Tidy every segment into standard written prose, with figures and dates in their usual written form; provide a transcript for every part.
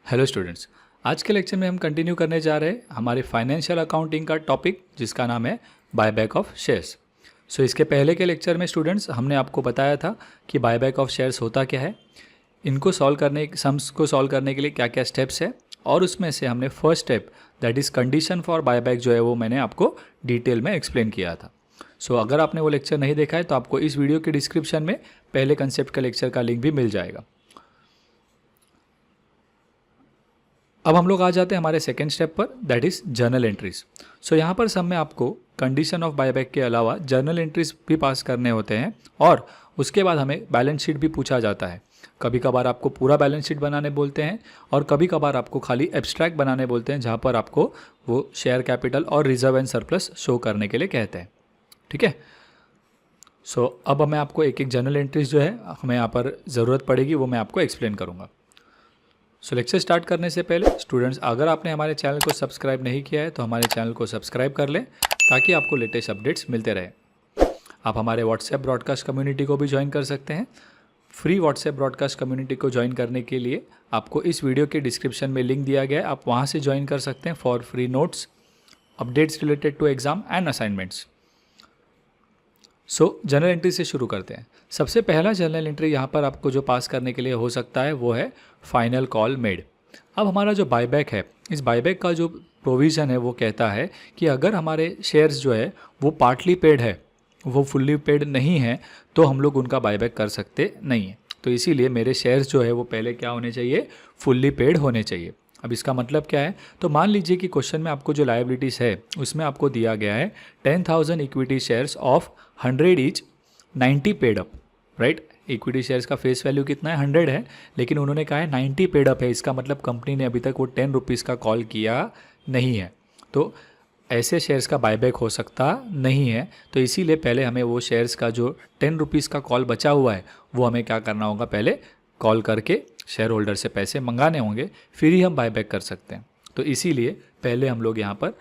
Hello students, आज के lecture में हम कंटिन्यू करने जा रहे हैं हमारे फाइनेंशियल अकाउंटिंग का टॉपिक जिसका नाम है बायबैक ऑफ शेयर्स। सो इसके पहले के लेक्चर में स्टूडेंट्स हमने आपको बताया था कि बायबैक ऑफ शेयर्स होता क्या है, इनको सम्स को सॉल्व करने के लिए क्या क्या स्टेप्स है, और उसमें से हमने first step that is condition for buyback जो है वो मैंने आपको डिटेल में एक्सप्लेन किया था। सो अगर आपने वो लेक्चर नहीं देखा है तो आपको इस वीडियो के डिस्क्रिप्शन में पहले कंसेप्ट का लेक्चर का लिंक भी मिल जाएगा। अब हम लोग आ जाते हैं हमारे सेकेंड स्टेप पर, दैट इज़ जर्नल एंट्रीज। सो यहाँ पर सब में आपको कंडीशन ऑफ बायबैक के अलावा जर्नल एंट्रीज भी पास करने होते हैं और उसके बाद हमें बैलेंस शीट भी पूछा जाता है। कभी कभार आपको पूरा बैलेंस शीट बनाने बोलते हैं और कभी कभार आपको खाली एब्स्ट्रैक्ट बनाने बोलते हैं, जहाँ पर आपको वो शेयर कैपिटल और रिजर्व एंड सरप्लस शो करने के लिए कहते हैं। ठीक है, सो अब मैं आपको एक एक जर्नल एंट्रीज जो है हमें यहाँ पर ज़रूरत पड़ेगी वो मैं आपको एक्सप्लेन करूँगा। सो लेक्चर स्टार्ट करने से पहले स्टूडेंट्स, अगर आपने हमारे चैनल को सब्सक्राइब नहीं किया है तो हमारे चैनल को सब्सक्राइब कर लें ताकि आपको लेटेस्ट अपडेट्स मिलते रहे। आप हमारे व्हाट्सएप ब्रॉडकास्ट कम्युनिटी को भी ज्वाइन कर सकते हैं। फ्री व्हाट्सएप ब्रॉडकास्ट कम्युनिटी को ज्वाइन करने के लिए आपको इस वीडियो के डिस्क्रिप्शन में लिंक दिया गया है, आप वहाँ से ज्वाइन कर सकते हैं for free notes, updates related to exam and assignments. So journal entry से शुरू करते हैं। सबसे पहला जर्नल एंट्री यहाँ पर आपको जो पास करने के लिए हो सकता है वो है फाइनल कॉल मेड। अब हमारा जो बायबैक है, इस बायबैक का जो प्रोविज़न है वो कहता है कि अगर हमारे शेयर्स जो है वो पार्टली पेड है, वो फुल्ली पेड नहीं है, तो हम लोग उनका बायबैक कर सकते नहीं हैं। तो इसीलिए मेरे शेयर्स जो है वो पहले क्या होने चाहिए, फुल्ली पेड होने चाहिए। अब इसका मतलब क्या है, तो मान लीजिए कि क्वेश्चन में आपको जो लायबिलिटीज़ है उसमें आपको दिया गया है 10,000 equity shares of 100 each, 90 paid up, right. Equity shares का फेस वैल्यू कितना है, 100 है, लेकिन उन्होंने कहा है 90 पेड अप है। इसका मतलब कंपनी ने अभी तक वो 10 रुपीज़ का कॉल किया नहीं है, तो ऐसे शेयर्स का बायबैक हो सकता नहीं है। तो इसीलिए पहले हमें वो शेयर्स का जो 10 रुपीज़ का कॉल बचा हुआ है वो हमें क्या करना होगा, पहले कॉल करके शेयर होल्डर से पैसे मंगाने होंगे, फिर ही हम बायबैक कर सकते हैं। तो इसीलिए पहले हम लोग यहाँ पर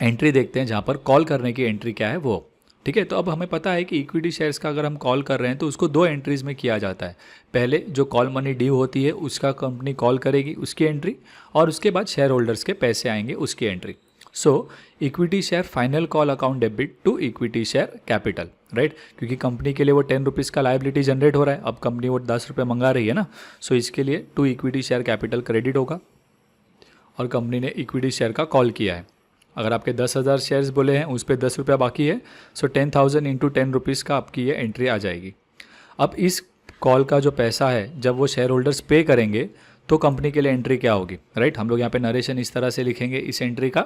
एंट्री देखते हैं जहाँ पर कॉल करने की एंट्री क्या है वो। ठीक है, तो अब हमें पता है कि इक्विटी शेयर्स का अगर हम कॉल कर रहे हैं तो उसको दो एंट्रीज़ में किया जाता है। पहले जो कॉल मनी ड्यू होती है उसका कंपनी कॉल करेगी, उसकी एंट्री, और उसके बाद शेयर होल्डर्स के पैसे आएंगे, उसकी entry. So equity share final call account debit to equity share capital, right, क्योंकि कंपनी के लिए वो 10 रुपीज़ का लायबिलिटी जनरेट हो रहा है। अब कंपनी वो 10 रुपये मंगा रही है ना, सो इसके लिए to equity share capital credit होगा और कंपनी ने इक्विटी शेयर का कॉल किया है। अगर आपके 10,000 शेयर्स बोले हैं, उस पर 10 रुपया बाकी है, सो 10,000 इंटू 10 रुपीज़ का आपकी ये एंट्री आ जाएगी। अब इस कॉल का जो पैसा है जब वो शेयर होल्डर्स पे करेंगे तो कंपनी के लिए एंट्री क्या होगी, राइट। हम लोग यहाँ पे नरेशन इस तरह से लिखेंगे इस एंट्री का,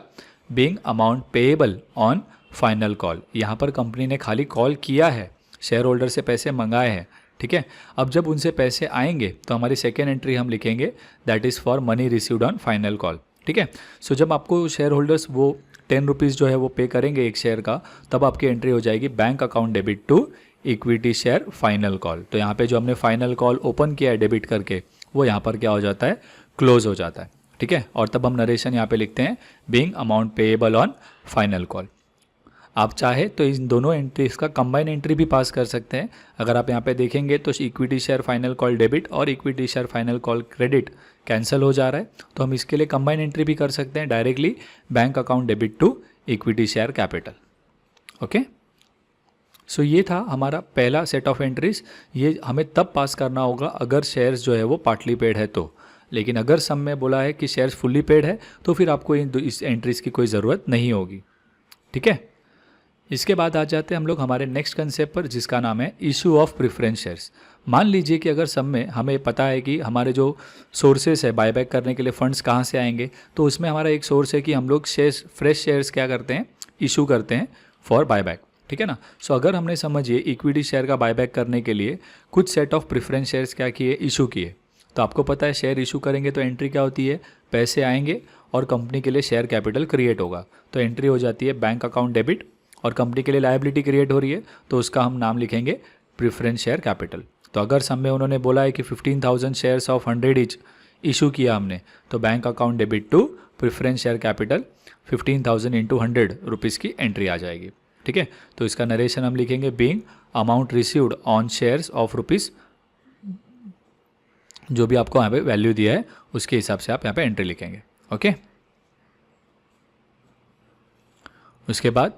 being amount payable on final call. यहाँ पर कंपनी ने खाली कॉल किया है, शेयर होल्डर से पैसे मंगाए हैं, ठीक है। अब जब उनसे पैसे आएंगे तो हमारी सेकेंड एंट्री हम लिखेंगे that is for money received on final call. ठीक है, सो जब आपको शेयर होल्डर्स वो 10 रुपीज़ जो है वो पे करेंगे एक शेयर का, तब आपकी एंट्री हो जाएगी bank account debit to equity share final call. तो यहाँ पे जो हमने फाइनल कॉल ओपन किया है डेबिट करके, वो यहाँ पर क्या हो जाता है, क्लोज हो जाता है। ठीक है, और तब हम नरेशन यहाँ पे लिखते हैं being amount payable on final call. आप चाहे तो इन दोनों एंट्रीज का कंबाइन एंट्री भी पास कर सकते हैं। अगर आप यहाँ पे देखेंगे तो equity share final call debit और equity share final call credit cancel हो जा रहा है, तो हम इसके लिए कंबाइन एंट्री भी कर सकते हैं directly bank account debit to equity share capital. Okay, so ये था हमारा पहला सेट ऑफ एंट्रीज। ये हमें तब पास करना होगा अगर शेयर्स जो है वो पार्टली पेड है तो, लेकिन अगर सम में बोला है कि शेयर्स फुल्ली पेड है तो फिर आपको इस एंट्रीज की कोई ज़रूरत नहीं होगी। ठीक है, इसके बाद आ जाते हैं हम लोग हमारे नेक्स्ट कंसेप्ट पर जिसका नाम है इशू ऑफ प्रेफरेंस शेयर्स। मान लीजिए कि अगर सब में हमें पता है कि हमारे जो सोर्सेस है बायबैक करने के लिए फंड्स कहाँ से आएंगे, तो उसमें हमारा एक सोर्स है कि हम लोग शेयर्स, फ्रेश शेयर्स क्या करते हैं, इशू करते हैं फॉर बायबैक। ठीक है ना, सो अगर हमने समझिए इक्विटी शेयर का बायबैक करने के लिए कुछ सेट ऑफ प्रेफरेंस शेयर्स क्या किए, इशू किए, तो आपको पता है शेयर इशू करेंगे तो एंट्री क्या होती है, पैसे आएंगे और कंपनी के लिए शेयर कैपिटल क्रिएट होगा, तो एंट्री हो जाती है बैंक अकाउंट डेबिट, और कंपनी के लिए लायबिलिटी क्रिएट हो रही है तो उसका हम नाम लिखेंगे प्रेफरेंस शेयर कैपिटल। तो अगर सब में उन्होंने बोला है कि 15,000 शेयर्स ऑफ 100 ईच इशू किया हमने, तो bank account debit to preference share capital 15,000 into 100 rupees की एंट्री आ जाएगी। ठीक है, तो इसका नरेशन हम लिखेंगे being amount received on shares of rupees जो भी आपको यहाँ पे वैल्यू दिया है उसके हिसाब से आप यहाँ पे एंट्री लिखेंगे। ओके, उसके बाद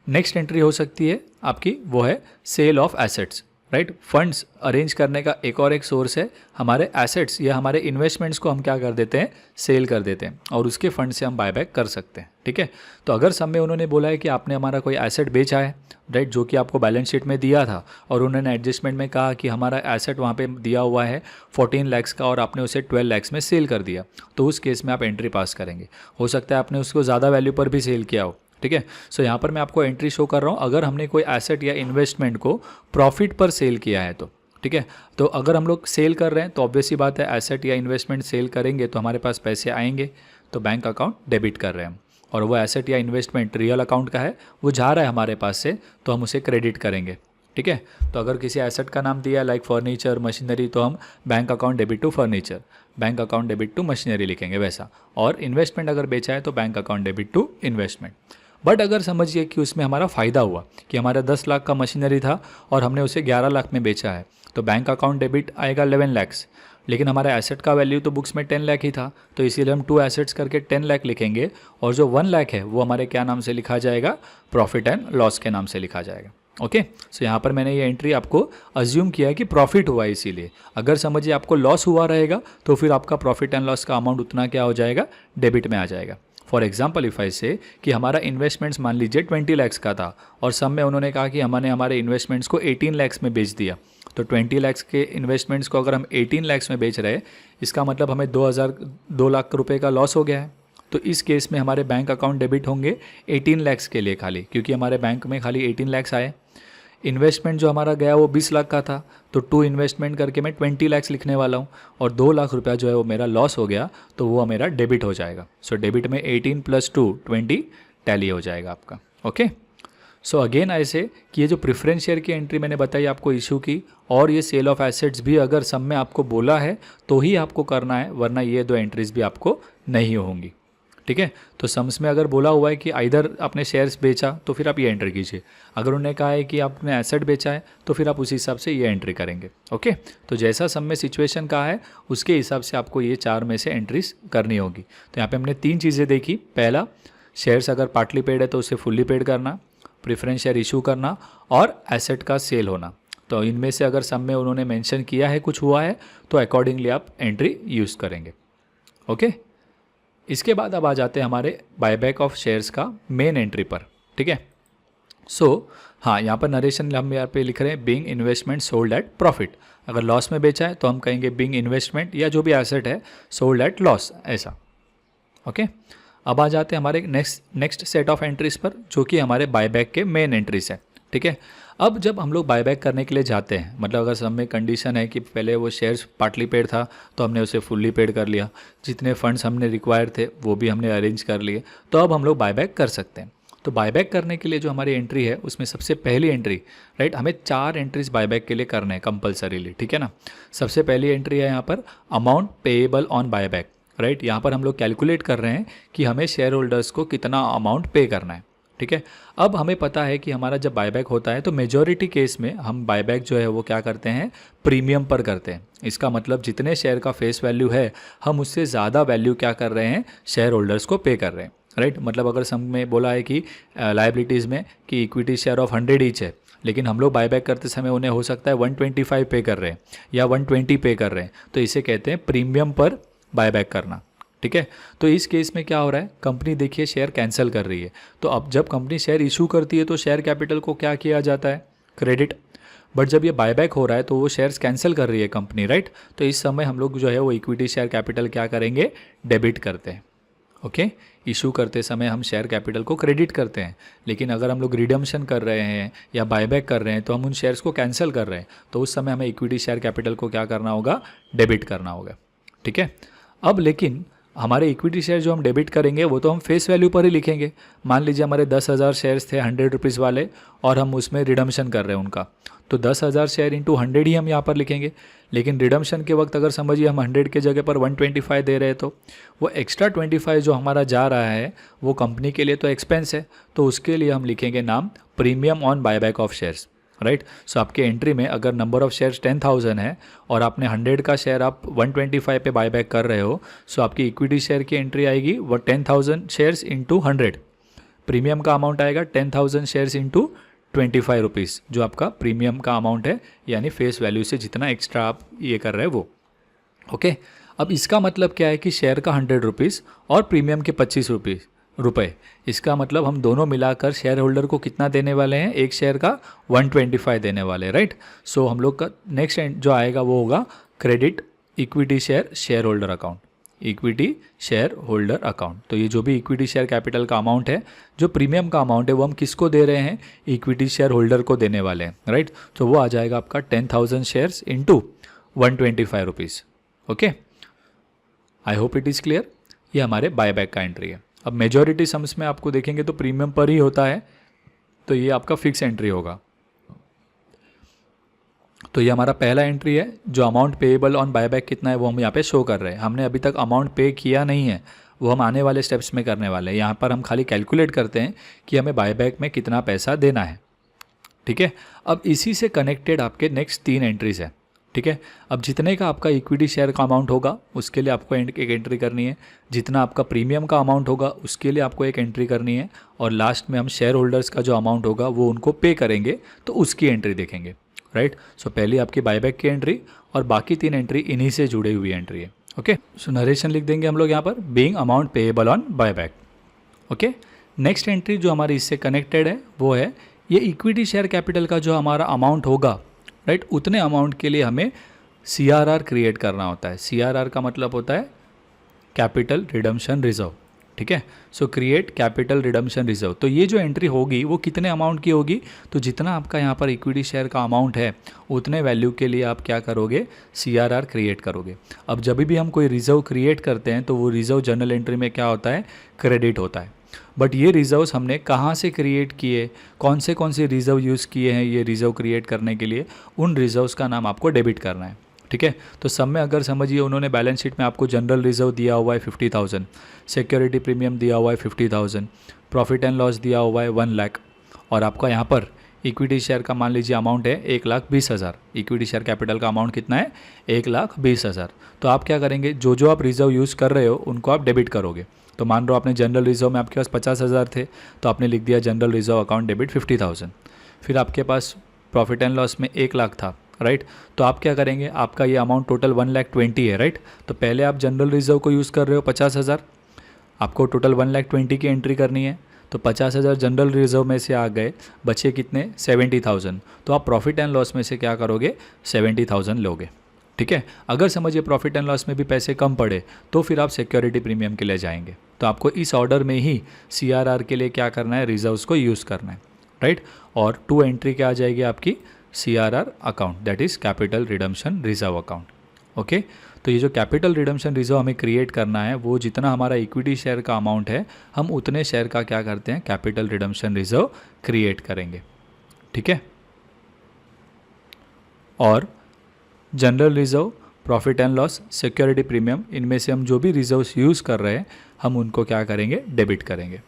नेक्स्ट एंट्री हो सकती है आपकी, वो है sale of assets, right. Funds arrange करने का एक और एक सोर्स है हमारे एसेट्स या हमारे इन्वेस्टमेंट्स को हम क्या कर देते हैं, सेल कर देते हैं और उसके फंड से हम बायबैक कर सकते हैं। ठीक है, तो अगर सब में उन्होंने बोला है कि आपने हमारा कोई एसेट बेचा है, राइट, जो कि आपको बैलेंस शीट में दिया था और उन्होंने एडजस्टमेंट में कहा कि हमारा एसेट वहाँ पे दिया हुआ है 14 लाख का और आपने उसे 12 लाख में सेल कर दिया, तो उस केस में आप एंट्री पास करेंगे। हो सकता है आपने उसको ज़्यादा वैल्यू पर भी सेल किया हो। ठीक है, सो यहाँ पर मैं आपको एंट्री शो कर रहा हूँ अगर हमने कोई एसेट या इन्वेस्टमेंट को प्रॉफिट पर सेल किया है तो। ठीक है, तो अगर हम लोग सेल कर रहे हैं तो ऑब्वियस सी बात है एसेट या इन्वेस्टमेंट सेल करेंगे तो हमारे पास पैसे आएंगे, तो बैंक अकाउंट डेबिट कर रहे हैं हम, और वो एसेट या इन्वेस्टमेंट रियल अकाउंट का है, वो जा रहा है हमारे पास से, तो हम उसे क्रेडिट करेंगे। ठीक है, तो अगर किसी एसेट का नाम दिया लाइक फर्नीचर, मशीनरी, तो हम bank account debit to furniture, bank account debit to machinery लिखेंगे वैसा। और इन्वेस्टमेंट अगर बेचा है तो bank account debit to investment. But अगर समझिए कि उसमें हमारा फ़ायदा हुआ कि हमारा 10 लाख का मशीनरी था और हमने उसे 11 लाख में बेचा है, तो बैंक अकाउंट डेबिट आएगा 11 लाख, लेकिन हमारा एसेट का वैल्यू तो बुक्स में 10 लाख ही था, तो इसीलिए हम 2 एसेट्स करके 10 लाख लिखेंगे और जो 1 लाख है वो हमारे क्या नाम से लिखा जाएगा, प्रॉफिट एंड लॉस के नाम से लिखा जाएगा। ओके, सो यहाँ पर मैंने ये एंट्री आपको अज्यूम किया है कि प्रॉफिट हुआ है, इसीलिए अगर समझिए आपको लॉस हुआ रहेगा तो फिर आपका प्रॉफिट एंड लॉस का अमाउंट उतना क्या हो जाएगा, डेबिट में आ जाएगा। फॉर एग्जाम्पल इफ़ आई से कि हमारा इन्वेस्टमेंट्स मान लीजिए 20 लाख का था और सब में उन्होंने कहा कि हमने हमारे इन्वेस्टमेंट्स को 18 लाख में बेच दिया, तो 20 लाख के इन्वेस्टमेंट्स को अगर हम 18 लाख में बेच रहे हैं, इसका मतलब हमें 2 लाख रुपए का लॉस हो गया है। तो इस केस में हमारे बैंक अकाउंट डेबिट होंगे 18 लाख के लिए खाली, क्योंकि हमारे बैंक में खाली 18 लाख आए। इन्वेस्टमेंट जो हमारा गया वो 20 लाख का था, तो 2 इन्वेस्टमेंट करके मैं 20 लाख लिखने वाला हूँ, और 2 लाख रुपया जो है वो मेरा लॉस हो गया, तो वो मेरा डेबिट हो जाएगा। सो डेबिट में 18 + 2 20 टैली हो जाएगा आपका। ओके, सो अगेन ऐसे कि ये जो प्रेफरेंस शेयर की एंट्री मैंने बताई आपको इशू की, और ये सेल ऑफ एसेट्स भी अगर सब में आपको बोला है तो ही आपको करना है, वरना ये 2 एंट्रीज भी आपको नहीं होंगी। ठीक है, तो सम्स में अगर बोला हुआ है कि आइदर आपने शेयर्स बेचा तो फिर आप ये एंट्री कीजिए, अगर उन्होंने कहा है कि आपने एसेट बेचा है तो फिर आप उसी हिसाब से ये एंट्री करेंगे। ओके, तो जैसा सम में सिचुएशन का है उसके हिसाब से आपको ये 4 में से एंट्रीज करनी होगी। तो यहाँ पे हमने 3 चीज़ें देखी। पहला, शेयर्स अगर पार्टली पेड है तो उसे फुल्ली पेड करना, प्रेफरेंस शेयर इशू करना, और एसेट का सेल होना। तो इनमें से अगर सम में उन्होंने मेंशन किया है कुछ हुआ है तो अकॉर्डिंगली आप एंट्री यूज़ करेंगे। ओके, इसके बाद अब आ जाते हैं हमारे बायबैक ऑफ शेयर्स का मेन एंट्री पर। ठीक है, सो हाँ, यहाँ पर नरेशन हम यहाँ पे लिख रहे हैं being investment sold at profit. अगर लॉस में बेचा है तो हम कहेंगे बीइंग इन्वेस्टमेंट, या जो भी एसेट है सोल्ड एट लॉस, ऐसा। ओके, अब आ जाते हैं हमारे नेक्स्ट सेट ऑफ एंट्रीज पर, जो कि हमारे बायबैक के मेन एंट्रीज हैं। ठीक है, अब जब हम लोग बायबैक करने के लिए जाते हैं, मतलब अगर सब में कंडीशन है कि पहले वो शेयर्स पार्टली पेड था तो हमने उसे फुल्ली पेड कर लिया, जितने फंड्स हमने रिक्वायर थे वो भी हमने अरेंज कर लिए, तो अब हम लोग बायबैक कर सकते हैं। तो बायबैक करने के लिए जो हमारी एंट्री है उसमें सबसे पहली एंट्री, राइट, हमें 4 एंट्रीज बायबैक के लिए करने हैं कंपलसरीली। ठीक है ना, सबसे पहली एंट्री है यहाँ पर amount payable on buyback, right. यहाँ पर हम लोग कैलकुलेट कर रहे हैं कि हमें शेयर होल्डर्स को कितना अमाउंट पे करना है। ठीक है, अब हमें पता है कि हमारा जब बायबैक होता है तो मेजॉरिटी केस में हम बायबैक जो है वो क्या करते हैं, प्रीमियम पर करते हैं। इसका मतलब जितने शेयर का फेस वैल्यू है हम उससे ज़्यादा वैल्यू क्या कर रहे हैं, शेयर होल्डर्स को पे कर रहे हैं, राइट। मतलब अगर सम में बोला है कि लायबिलिटीज़ में कि इक्विटी शेयर ऑफ 100 ईच है, लेकिन हम लोग बायबैक करते समय उन्हें हो सकता है 125 पे कर रहे हैं या 120 पे कर रहे हैं, तो इसे कहते हैं प्रीमियम पर बायबैक करना। ठीक है, तो इस केस में क्या हो रहा है, कंपनी देखिए शेयर कैंसिल कर रही है, तो अब जब कंपनी शेयर इशू करती है तो शेयर कैपिटल को क्या किया जाता है, क्रेडिट। बट जब ये बायबैक हो रहा है तो वो शेयर्स कैंसिल कर रही है कंपनी, राइट। तो इस समय हम लोग जो है वो इक्विटी शेयर कैपिटल क्या करेंगे, डेबिट करते हैं। ओके, इशू करते समय हम शेयर कैपिटल को क्रेडिट करते हैं, लेकिन अगर हम लोग रिडम्पशन कर रहे हैं या बायबैक कर रहे हैं तो हम उन शेयर्स को कैंसिल कर रहे हैं, तो उस समय हमें इक्विटी शेयर कैपिटल को क्या करना होगा, डेबिट करना होगा। ठीक है, अब लेकिन हमारे इक्विटी शेयर जो हम डेबिट करेंगे वो तो हम फेस वैल्यू पर ही लिखेंगे। मान लीजिए हमारे 10,000 शेयर्स थे 100 रुपीज़ वाले और हम उसमें रिडम्पशन कर रहे हैं उनका, तो 10,000 शेयर इंटू 100 ही हम यहाँ पर लिखेंगे। लेकिन रिडम्पशन के वक्त अगर समझिए हम 100 के जगह पर 125 दे रहे हैं, तो वो एक्स्ट्रा 25 जो हमारा जा रहा है वो कंपनी के लिए तो एक्सपेंस है, तो उसके लिए हम लिखेंगे नाम premium on buyback of shares, right. So आपके एंट्री में अगर नंबर ऑफ शेयर्स 10,000 है और आपने 100 का शेयर आप 125 पे बायबैक कर रहे हो, सो आपकी इक्विटी शेयर की एंट्री आएगी वो 10,000 शेयर्स इंटू 100। प्रीमियम का अमाउंट आएगा 10,000 शेयर्स इंटू 25 रुपीज़, जो आपका प्रीमियम का अमाउंट है, यानी फेस वैल्यू से जितना एक्स्ट्रा आप ये कर रहे हैं वो। ओके, अब इसका मतलब क्या है कि शेयर का 100 रुपीज़ और प्रीमियम के 25 रुपये, इसका मतलब हम दोनों मिलाकर शेयर होल्डर को कितना देने वाले हैं, एक शेयर का 125 देने वाले हैं, राइट। सो हम लोग का नेक्स्ट जो आएगा वो होगा credit equity share holder account, equity share holder account. तो ये जो भी इक्विटी शेयर कैपिटल का अमाउंट है, जो प्रीमियम का अमाउंट है, वो हम किसको दे रहे हैं, इक्विटी शेयर होल्डर को देने वाले हैं, राइट। तो वो आ जाएगा आपका 10,000 shares into 125 rupees. Okay, I hope it is clear. ये हमारे बायबैक का एंट्री है। अब मेजॉरिटी सम्स में आपको देखेंगे तो प्रीमियम पर ही होता है, तो ये आपका फिक्स एंट्री होगा। तो ये हमारा पहला एंट्री है। जो अमाउंट पेएबल ऑन बायबैक कितना है वो हम यहाँ पे शो कर रहे हैं। हमने अभी तक अमाउंट पे किया नहीं है, वो हम आने वाले स्टेप्स में करने वाले हैं। यहाँ पर हम खाली कैलकुलेट करते हैं कि हमें बायबैक में कितना पैसा देना है, ठीक है। अब इसी से कनेक्टेड आपके नेक्स्ट 3 एंट्रीज है, ठीक है। अब जितने का आपका इक्विटी शेयर का अमाउंट होगा उसके लिए आपको एक एंट्री करनी है, जितना आपका प्रीमियम का अमाउंट होगा उसके लिए आपको एक एंट्री करनी है, और लास्ट में हम शेयर होल्डर्स का जो अमाउंट होगा वो उनको पे करेंगे तो उसकी एंट्री देखेंगे, राइट। सो पहली आपकी बायबैक की एंट्री और बाकी 3 एंट्री इन्हीं से जुड़ी हुई एंट्री है। ओके, सो नरेशन लिख देंगे हम लोग यहाँ पर, being amount payable on buyback. Okay, next entry जो हमारी इससे कनेक्टेड है वो है ये इक्विटी शेयर कैपिटल का जो हमारा अमाउंट होगा, राइट, उतने अमाउंट के लिए हमें CRR क्रिएट करना होता है। CRR का मतलब होता है कैपिटल रिडम्पशन रिजर्व, ठीक है। सो क्रिएट कैपिटल रिडम्पशन रिजर्व। तो ये जो एंट्री होगी वो कितने अमाउंट की होगी, तो जितना आपका यहाँ पर इक्विटी शेयर का अमाउंट है उतने वैल्यू के लिए आप क्या करोगे, CRR क्रिएट करोगे। अब जब भी हम कोई रिजर्व क्रिएट करते हैं तो वो रिजर्व जर्नल एंट्री में क्या होता है, क्रेडिट होता है। बट ये रिजर्व्स हमने कहाँ से क्रिएट किए, कौन से रिजर्व यूज़ किए हैं ये रिजर्व क्रिएट करने के लिए, उन रिजर्व्स का नाम आपको डेबिट करना है, ठीक है। तो सब में अगर समझिए उन्होंने बैलेंस शीट में आपको जनरल रिजर्व दिया हुआ है 50,000, सिक्योरिटी प्रीमियम दिया हुआ है 50,000, प्रॉफिट एंड लॉस दिया हुआ है 1 लाख, और आपका यहाँ पर इक्विटी शेयर का मान लीजिए अमाउंट है 1,20,000। इक्विटी शेयर कैपिटल का अमाउंट कितना है, 1,20,000। तो आप क्या करेंगे, जो जो आप रिजर्व यूज़ कर रहे हो उनको आप डेबिट करोगे। तो मान लो आपने जनरल रिजर्व में आपके पास 50,000 थे, तो आपने लिख दिया जनरल रिजर्व अकाउंट डेबिट 50,000। फिर आपके पास प्रॉफिट एंड लॉस में 1 लाख था, राइट। तो आप क्या करेंगे, आपका ये अमाउंट टोटल 1,20,000 है, राइट। तो पहले आप जनरल रिजर्व को यूज़ कर रहे हो 50,000, आपको टोटल 1,20,000 की एंट्री करनी है। तो 50,000 जनरल रिजर्व में से आ गए, बचे कितने, 70,000। तो आप प्रॉफिट एंड लॉस में से क्या करोगे, 70,000 लोगे, ठीक है। अगर समझिए प्रॉफिट एंड लॉस में भी पैसे कम पड़े तो फिर आप सिक्योरिटी प्रीमियम के लिए जाएंगे। तो आपको इस ऑर्डर में ही CRR के लिए क्या करना है, रिजर्व्स को यूज़ करना है, राइट। और 2 एंट्री क्या आ जाएगी आपकी, CRR account, that is capital redemption reserve account. Okay, तो ये जो कैपिटल रिडम्पशन रिजर्व हमें क्रिएट करना है, वो जितना हमारा इक्विटी शेयर का अमाउंट है हम उतने शेयर का क्या करते हैं, कैपिटल रिडम्पशन रिजर्व क्रिएट करेंगे, ठीक है। और general reserve, profit and loss, security premium, इनमें से हम जो भी रिजर्व्स यूज़ कर रहे हैं हम उनको क्या करेंगे, डेबिट करेंगे।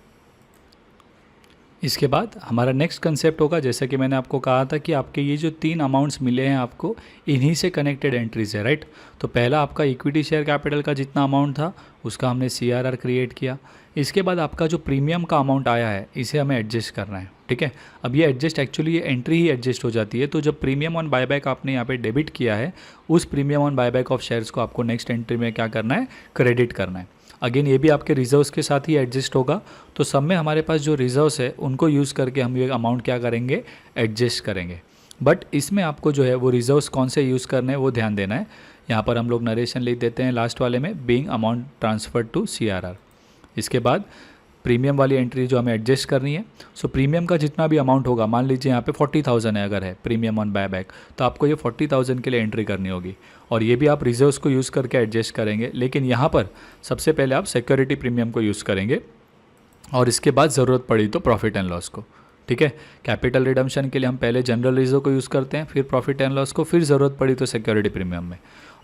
इसके बाद हमारा नेक्स्ट कंसेप्ट होगा, जैसे कि मैंने आपको कहा था कि आपके ये जो 3 अमाउंट्स मिले हैं आपको, इन्हीं से कनेक्टेड एंट्रीज है, राइट। तो पहला आपका इक्विटी शेयर कैपिटल का जितना अमाउंट था उसका हमने CRR क्रिएट किया। इसके बाद आपका जो प्रीमियम का अमाउंट आया है इसे हमें एडजस्ट करना है, ठीक है। अब ये एडजस्ट एक्चुअली ये एंट्री ही एडजस्ट हो जाती है। तो जब प्रीमियम ऑन बायबैक आपने यहाँ पे डेबिट किया है, उस premium on buyback of shares को आपको नेक्स्ट एंट्री में क्या करना है, क्रेडिट करना है। अगेन ये भी आपके रिजर्व्स के साथ ही एडजस्ट होगा। तो सब में हमारे पास जो रिजर्व्स है उनको यूज़ करके हम ये अमाउंट क्या करेंगे, एडजस्ट करेंगे। बट इसमें आपको जो है वो रिजर्व्स कौन से यूज़ करने हैं वो ध्यान देना है। यहाँ पर हम लोग नरेशन लिख देते हैं लास्ट वाले में, being amount transfer to CRR। इसके बाद प्रीमियम वाली एंट्री जो हमें एडजस्ट करनी है। सो प्रीमियम का जितना भी अमाउंट होगा, मान लीजिए यहाँ पे 40,000 है अगर है प्रीमियम ऑन बायबैक, तो आपको ये 40,000 के लिए एंट्री करनी होगी। और ये भी आप रिजर्व्स को यूज़ करके एडजस्ट करेंगे, लेकिन यहाँ पर सबसे पहले आप सिक्योरिटी प्रीमियम को यूज़ करेंगे और इसके बाद ज़रूरत पड़ी तो प्रॉफिट एंड लॉस को, ठीक है। कैपिटल रिडम्पशन के लिए हम पहले जनरल रिजर्व को यूज़ करते हैं, फिर प्रॉफिट एंड लॉस को, फिर ज़रूरत पड़ी तो सिक्योरिटी प्रीमियम में।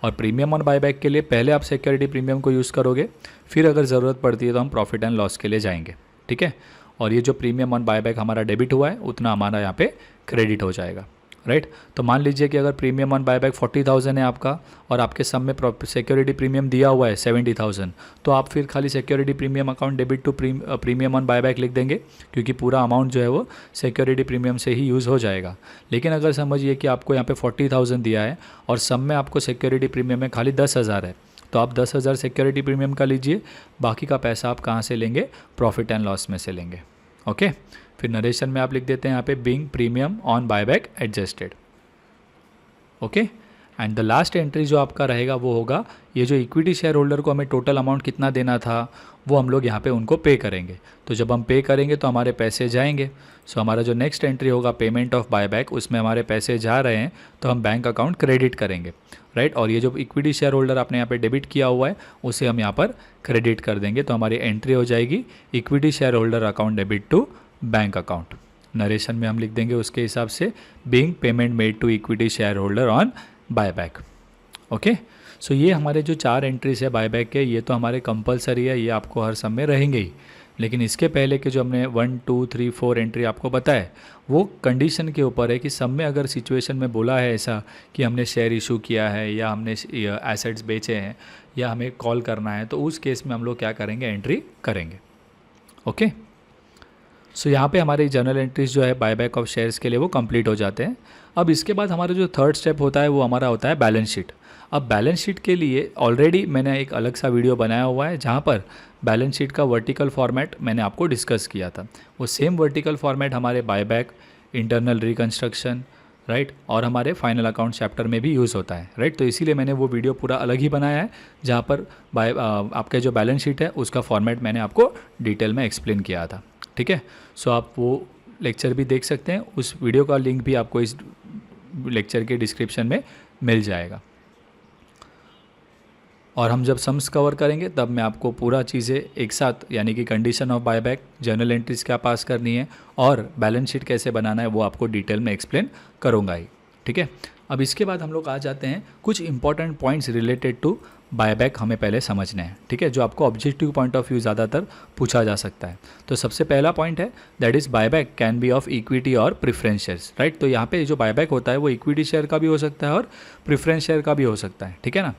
और प्रीमियम ऑन बायबैक के लिए पहले आप सिक्योरिटी प्रीमियम को यूज़ करोगे, फिर अगर ज़रूरत पड़ती है तो हम प्रॉफिट एंड लॉस के लिए जाएंगे, ठीक है। और ये जो प्रीमियम ऑन बायबैक हमारा डेबिट हुआ है उतना हमारा यहाँ पे क्रेडिट हो जाएगा। राइट। तो मान लीजिए कि अगर प्रीमियम ऑन बायबैक 40,000 है आपका और आपके सब में सिक्योरिटी प्रीमियम दिया हुआ है 70,000, तो आप फिर खाली security premium account debit to premium on buyback लिख देंगे, क्योंकि पूरा अमाउंट जो है वो सिक्योरिटी प्रीमियम से ही यूज़ हो जाएगा। लेकिन अगर समझिए कि आपको यहाँ पे 40,000 दिया है और सब में आपको सिक्योरिटी प्रीमियम में खाली 10,000 है, तो आप 10,000 सिक्योरिटी प्रीमियम का लीजिए, बाकी का पैसा आप कहाँ से लेंगे, प्रॉफिट एंड लॉस में से लेंगे। ओके, फिर नरेशन में आप लिख देते हैं यहाँ पे being premium on buyback adjusted. Okay, and the last entry जो आपका रहेगा वो होगा ये जो इक्विटी शेयर होल्डर को हमें टोटल अमाउंट कितना देना था वो हम लोग यहाँ पे उनको पे करेंगे। तो जब हम पे करेंगे तो हमारे पैसे जाएंगे। सो हमारा जो नेक्स्ट एंट्री होगा पेमेंट ऑफ बायबैक, उसमें हमारे पैसे जा रहे हैं तो हम बैंक अकाउंट क्रेडिट करेंगे, राइट। और ये जो इक्विटी शेयर होल्डर आपने यहाँ पे डेबिट किया हुआ है उसे हम यहाँ पर क्रेडिट कर देंगे। तो हमारी एंट्री हो जाएगी equity share holder account debit to bank account. Narration में हम लिख देंगे उसके हिसाब से being payment made to equity share holder on buyback. Okay, so ये हमारे जो 4 एंट्रीज है बायबैक के, ये तो हमारे कंपलसरी है, ये आपको हर सब में रहेंगे ही। लेकिन इसके पहले के जो हमने 1 2 3 4 एंट्री आपको बताया वो कंडीशन के ऊपर है कि सब में अगर सिचुएशन में बोला है ऐसा कि हमने शेयर इशू किया है या हमने एसेट्स बेचे हैं या हमें कॉल करना है, तो उस केस में हम लोग क्या करेंगे, एंट्री करेंगे। ओके, सो यहाँ पे हमारे जर्नल एंट्रीज जो है बायबैक ऑफ शेयर्स के लिए वो कंप्लीट हो जाते हैं। अब इसके बाद हमारा जो थर्ड स्टेप होता है वो हमारा होता है बैलेंस शीट। अब बैलेंस शीट के लिए ऑलरेडी मैंने एक अलग सा वीडियो बनाया हुआ है जहाँ पर बैलेंस शीट का वर्टिकल फॉर्मेट मैंने आपको डिस्कस किया था। वो सेम वर्टिकल फॉर्मेट हमारे बायबैक, इंटरनल रिकन्स्ट्रक्शन, राइट, और हमारे फाइनल अकाउंट चैप्टर में भी यूज़ होता है, राइट। तो इसीलिए मैंने वो वीडियो पूरा अलग ही बनाया है जहाँ पर आपके जो बैलेंस शीट है उसका फॉर्मेट मैंने आपको डिटेल में एक्सप्लेन किया था, ठीक है। सो आप वो लेक्चर भी देख सकते हैं, उस वीडियो का लिंक भी आपको इस लेक्चर के डिस्क्रिप्शन में मिल जाएगा। और हम जब सम्स कवर करेंगे तब मैं आपको पूरा चीज़ें एक साथ, यानी कि condition of buyback, journal entries क्या पास करनी है और बैलेंस शीट कैसे बनाना है वो आपको डिटेल में एक्सप्लेन करूँगा ही, ठीक है। अब इसके बाद हम लोग आ जाते हैं कुछ important points related to buyback हमें पहले समझने हैं, ठीक है, जो आपको ऑब्जेक्टिव पॉइंट ऑफ व्यू ज़्यादातर पूछा जा सकता है। तो सबसे पहला पॉइंट है that is buyback can be of equity और प्रेफरेंस शेयर्स, राइट। तो यहाँ पे जो बायबैक होता है वो इक्विटी शेयर का भी हो सकता है और प्रेफरेंस शेयर का भी हो सकता है, ठीक है ना।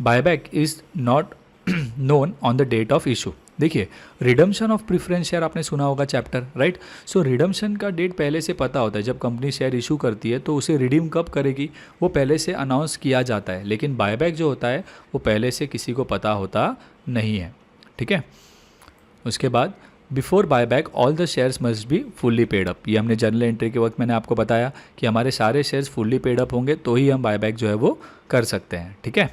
Buyback is not known on the date of issue. देखिए, रिडम्पशन ऑफ प्रेफरेंस शेयर आपने सुना होगा चैप्टर, राइट। सो रिडम्पशन का डेट पहले से पता होता है, जब कंपनी शेयर इशू करती है तो उसे रिडीम कब करेगी वो पहले से अनाउंस किया जाता है। लेकिन बायबैक जो होता है वो पहले से किसी को पता होता नहीं है, ठीक है। उसके बाद before buyback all the shares must be fully paid up. ये हमने जर्नल एंट्री के वक्त मैंने आपको बताया कि हमारे सारे शेयर्स फुल्ली पेड अप होंगे तो ही हम बायबैक जो है वो कर सकते हैं, ठीक है।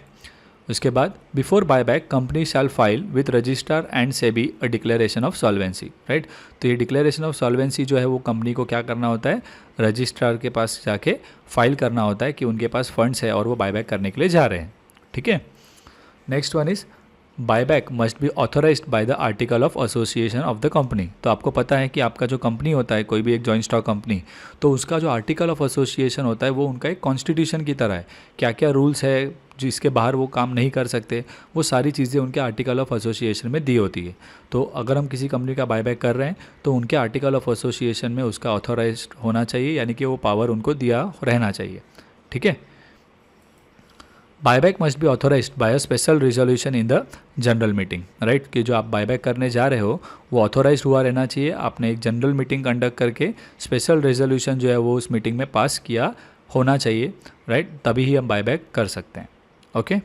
उसके बाद before buyback company shall file with registrar and SEBI a declaration of solvency, right. तो ये डिक्लेरेशन ऑफ सॉल्वेंसी जो है वो कंपनी को क्या करना होता है, रजिस्ट्रार के पास जाके फाइल करना होता है कि उनके पास फंड्स है और वो बायबैक करने के लिए जा रहे हैं, ठीक है। Next one is buyback must be authorised by the article of association of the company. तो आपको पता है कि आपका जो कंपनी होता है, कोई भी एक जॉइंट स्टॉक कंपनी, तो उसका जो आर्टिकल ऑफ एसोसिएशन होता है वो उनका एक कॉन्स्टिट्यूशन की तरह है। क्या क्या रूल्स है जिसके बाहर वो काम नहीं कर सकते, वो सारी चीज़ें उनके आर्टिकल ऑफ एसोसिएशन में दी होती है। तो अगर हम किसी कंपनी का बायबैक कर रहे हैं तो उनके आर्टिकल ऑफ एसोसिएशन में उसका ऑथोराइज्ड होना चाहिए, यानी कि वो पावर उनको दिया रहना चाहिए, ठीक है। Buyback must be authorised by a special resolution in the general meeting, right. कि जो आप बायबैक करने जा रहे हो वो ऑथोराइज्ड हुआ रहना चाहिए। आपने एक जनरल मीटिंग कंडक्ट करके स्पेशल रेजोल्यूशन जो है वो उस मीटिंग में पास किया होना चाहिए, राइट, तभी ही हम बायबैक कर सकते हैं, ओके।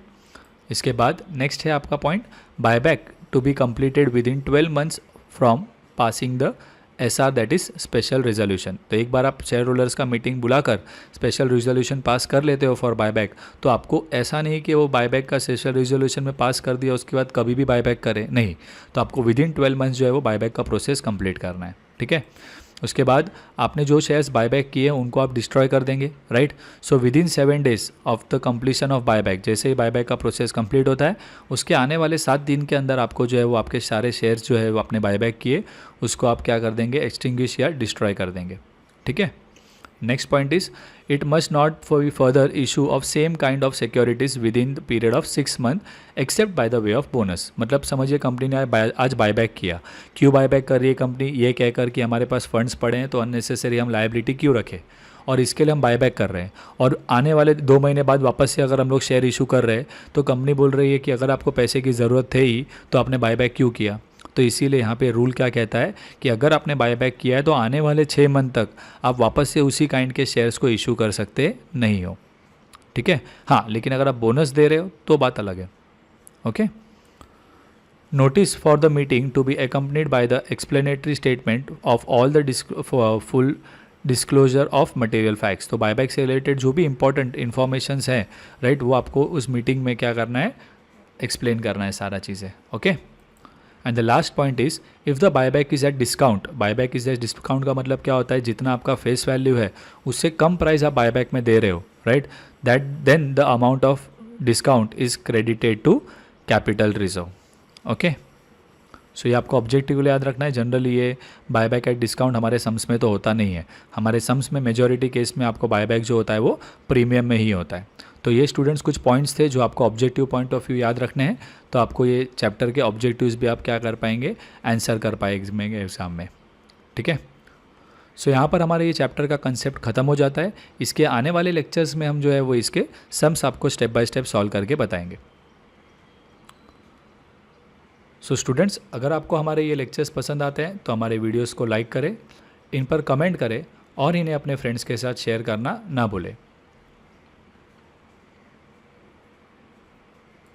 इसके बाद नेक्स्ट है आपका point, buyback to be completed within 12 months from passing the SR that is special resolution. तो एक बार आप शेयर होल्डर्स का मीटिंग बुलाकर स्पेशल रेजोल्यूशन पास कर लेते हो फॉर बायबैक, तो आपको ऐसा नहीं कि वो बायबैक का स्पेशल रेजोल्यूशन में पास कर दिया उसके बाद कभी भी बायबैक करें, नहीं। तो आपको विद इन 12 मंथ्स जो है वो बायबैक का प्रोसेस कंप्लीट करना है, ठीक है। उसके बाद आपने जो शेयर्स बायबैक किए हैं उनको आप डिस्ट्रॉय कर देंगे, right. So with in 7 days of the completion of buyback, जैसे ही बायबैक का प्रोसेस कंप्लीट होता है उसके आने वाले 7 दिन के अंदर आपको जो है वो आपके सारे शेयर्स जो है वो आपने बायबैक किए उसको आप क्या कर देंगे, एक्सटिंग्विश या डिस्ट्रॉय कर देंगे, ठीक है। Next point is it must not be further issue of same kind of securities with in the period of 6 month except by the way of bonus. मतलब समझिए कंपनी ने आज बायबैक किया, क्यों बायबैक कर रही है कंपनी, ये कहकर कि हमारे पास फंड्स पड़े हैं तो अननेसेसरी हम लायबिलिटी क्यों रखें, और इसके लिए हम बायबैक कर रहे हैं, और आने वाले 2 महीने बाद वापस से अगर हम लोग शेयर इशू कर रहे हैं तो कंपनी बोल रही है कि अगर आपको पैसे की ज़रूरत थे ही तो आपने बायबैक क्यों किया। तो इसीलिए यहाँ पे रूल क्या कहता है कि अगर आपने बायबैक किया है तो आने वाले 6 मंथ तक आप वापस से उसी काइंड के शेयर्स को इशू कर सकते नहीं हो, ठीक है। हाँ, लेकिन अगर आप बोनस दे रहे हो तो बात अलग है। Okay. Notice for the meeting to be accompanied by the explanatory statement of all the full disclosure of material facts. तो बायबैक से रिलेटेड जो भी इंपॉर्टेंट इन्फॉर्मेशंस हैं, राइट, वो आपको उस मीटिंग में क्या करना है, एक्सप्लेन करना है सारा चीज़ें। Okay. And the last point is, if the buyback is at discount, buyback is at discount का मतलब क्या होता है, जितना आपका फेस वैल्यू है उससे कम प्राइस आप बायबैक में दे रहे हो, right, that then the amount of discount is credited to capital reserve. Okay. So ये आपको ऑब्जेक्टिव याद रखना है। जनरली ये बायबैक एट डिस्काउंट हमारे सम्स में तो होता नहीं है। हमारे सम्स में मेजॉरिटी केस में आपको बायबैक जो होता है वो प्रीमियम में ही होता है। तो ये स्टूडेंट्स कुछ पॉइंट्स थे जो आपको ऑब्जेक्टिव पॉइंट ऑफ व्यू याद रखने हैं, तो आपको ये चैप्टर के ऑब्जेक्टिव्स भी आप क्या कर पाएंगे, आंसर कर पाएंगे एग्जाम में, ठीक है। सो यहाँ पर हमारे ये चैप्टर का कंसेप्ट खत्म हो जाता है। इसके आने वाले लेक्चर्स में हम जो है वो इसके सम्स आपको स्टेप बाय स्टेप सॉल्व करके बताएंगे। सो स्टूडेंट्स, अगर आपको हमारे ये लेक्चर्स पसंद आते हैं तो हमारे वीडियोस को लाइक करें, इन पर कमेंट करें और इन्हें अपने फ्रेंड्स के साथ शेयर करना ना भूलें।